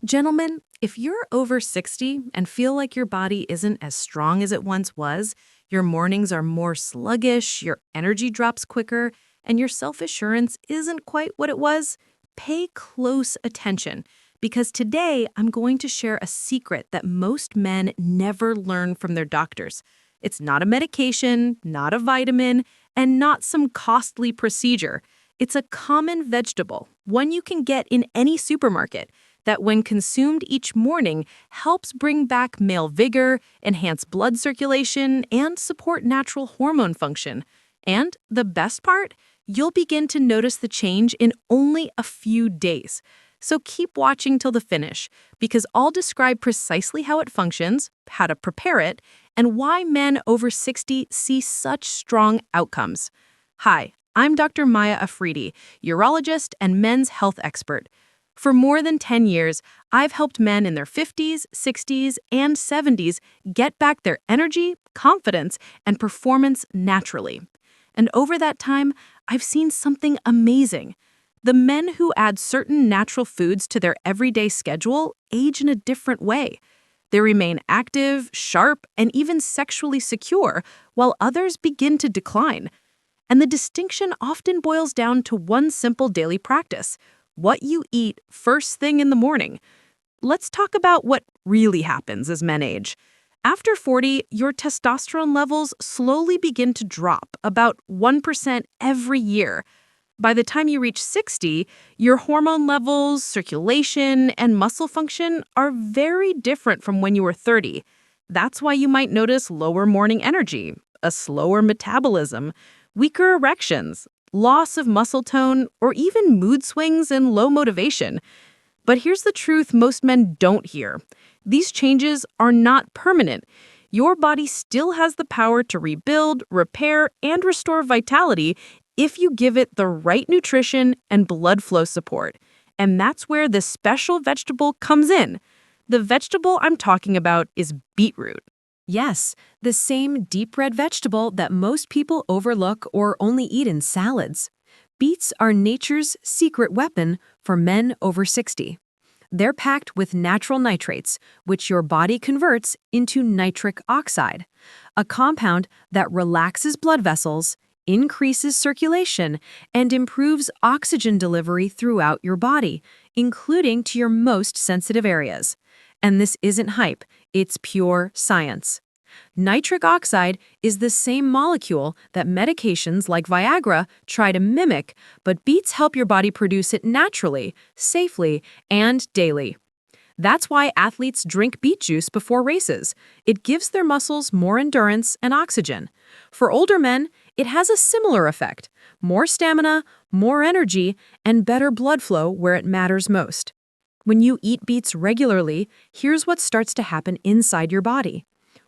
Gentlemen, if you're over 60 and feel like your body isn't as strong as it once was, your mornings are more sluggish, your energy drops quicker, and your self-assurance isn't quite what it was, pay close attention because today I'm going to share a secret that most men never learn from their doctors. It's not a medication, not a vitamin, and not some costly procedure. It's a common vegetable, one you can get in any supermarket, that when consumed each morning helps bring back male vigor, enhance blood circulation, and support natural hormone function. And the best part? You'll begin to notice the change in only a few days. So keep watching till the finish, because I'll describe precisely how it functions, how to prepare it, and why men over 60 see such strong outcomes. Hi, I'm Dr. MayaAfridi, urologist and men's health expert. For more than 10 years, I've helped men in their 50s, 60s, and 70s get back their energy, confidence, and performance naturally. And over that time, I've seen something amazing. The men who add certain natural foods to their everyday schedule age in a different way. They remain active, sharp, and even sexually secure, while others begin to decline. And the distinction often boils down to one simple daily practice: what you eat first thing in the morning. Let's talk about what really happens as men age. After 40, your testosterone levels slowly begin to drop, about 1% every year. By the time you reach 60, your hormone levels, circulation, and muscle function are very different from when you were 30. That's why you might notice lower morning energy, a slower metabolism, weaker erections, loss of muscle tone, or even mood swings and low motivation. But here's the truth most men don't hear. These changes are not permanent. Your body still has the power to rebuild, repair, and restore vitality if you give it the right nutrition and blood flow support. And that's where this special vegetable comes in. The vegetable I'm talking about is beetroot. Yes, the same deep red vegetable that most people overlook or only eat in salads. Beets are nature's secret weapon for men over 60. They're packed with natural nitrates, which your body converts into nitric oxide, a compound that relaxes blood vessels, increases circulation, and improves oxygen delivery throughout your body, including to your most sensitive areas. And this isn't hype, it's pure science. Nitric oxide is the same molecule that medications like Viagra try to mimic, but beets help your body produce it naturally, safely, and daily. That's why athletes drink beet juice before races. It gives their muscles more endurance and oxygen. For older men, it has a similar effect: more stamina, more energy, and better blood flow where it matters most. When you eat beets regularly, here's what starts to happen inside your body.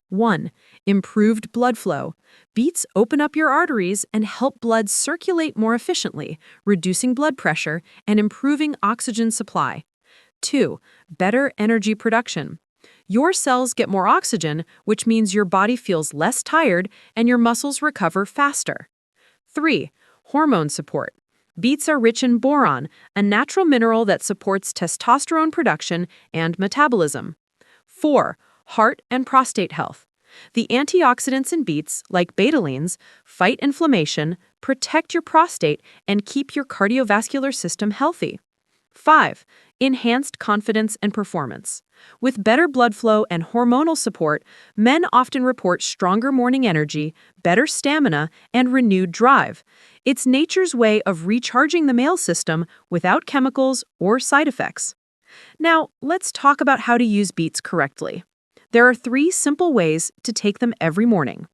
1. Improved blood flow. Beets open up your arteries and help blood circulate more efficiently, reducing blood pressure and improving oxygen supply. 2. Better energy production. Your cells get more oxygen, which means your body feels less tired and your muscles recover faster. 3. Hormone support. Beets are rich in boron, a natural mineral that supports testosterone production and metabolism. 4. Heart and prostate health. The antioxidants in beets, like betalains, fight inflammation, protect your prostate, and keep your cardiovascular system healthy. 5. Enhanced confidence and performance. With better blood flow and hormonal support, men often report stronger morning energy, better stamina, and renewed drive. It's nature's way of recharging the male system without chemicals or side effects. Now, let's talk about how to use beets correctly. There are 3 simple ways to take them every morning.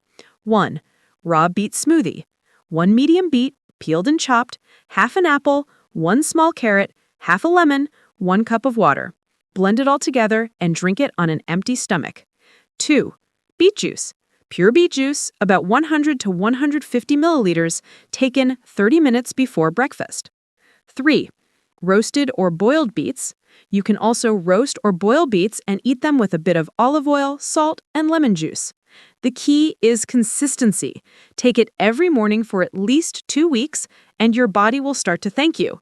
1. Raw beet smoothie. 1 medium beet, peeled and chopped, half an apple, 1 small carrot, half a lemon, 1 cup of water. Blend it all together and drink it on an empty stomach. 2. Beet juice. Pure beet juice, about 100 to 150 milliliters, taken 30 minutes before breakfast. 3. Roasted or boiled beets. You can also roast or boil beets and eat them with a bit of olive oil, salt, and lemon juice. The key is consistency. Take it every morning for at least 2 weeks, and your body will start to thank you.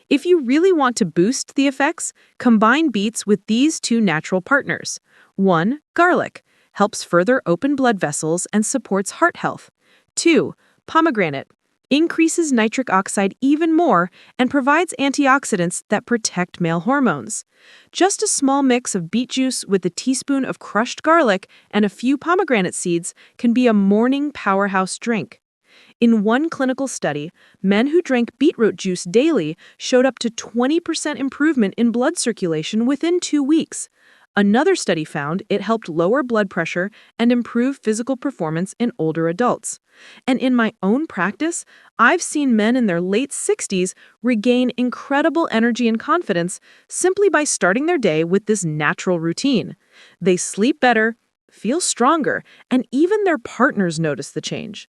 If you really want to boost the effects, combine beets with these two natural partners. 1. Garlic helps further open blood vessels and supports heart health. 2. Pomegranate increases nitric oxide even more and provides antioxidants that protect male hormones. Just a small mix of beet juice with a teaspoon of crushed garlic and a few pomegranate seeds can be a morning powerhouse drink. In one clinical study, men who drank beetroot juice daily showed up to 20% improvement in blood circulation within 2 weeks. Another study found it helped lower blood pressure and improve physical performance in older adults. And in my own practice, I've seen men in their late 60s regain incredible energy and confidence simply by starting their day with this natural routine. They sleep better, feel stronger, and even their partners notice the change.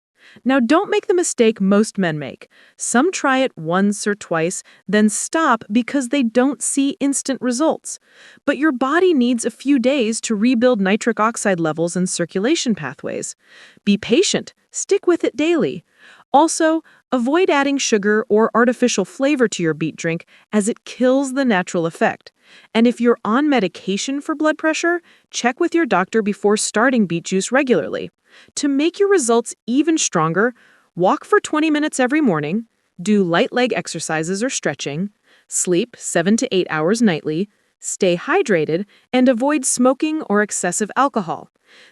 Now, don't make the mistake most men make. Some try it once or twice, then stop because they don't see instant results. But your body needs a few days to rebuild nitric oxide levels and circulation pathways. Be patient. Stick with it daily. Also, avoid adding sugar or artificial flavor to your beet drink as it kills the natural effect. And if you're on medication for blood pressure, check with your doctor before starting beet juice regularly. To make your results even stronger, walk for 20 minutes every morning, do light leg exercises or stretching, sleep 7 to 8 hours nightly, stay hydrated, and avoid smoking or excessive alcohol.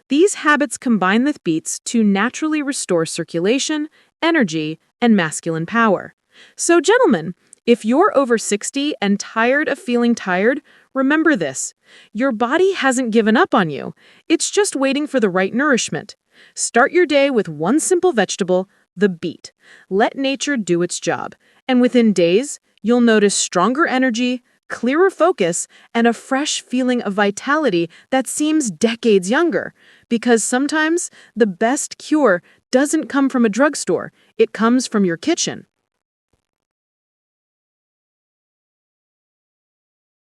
These habits combine with beets to naturally restore circulation, energy, and masculine power. So, gentlemen, if you're over 60 and tired of feeling tired, remember this. Your body hasn't given up on you. It's just waiting for the right nourishment. Start your day with one simple vegetable, the beet. Let nature do its job. And within days, you'll notice stronger energy, clearer focus, and a fresh feeling of vitality that seems decades younger. Because sometimes the best cure doesn't come from a drugstore, it comes from your kitchen.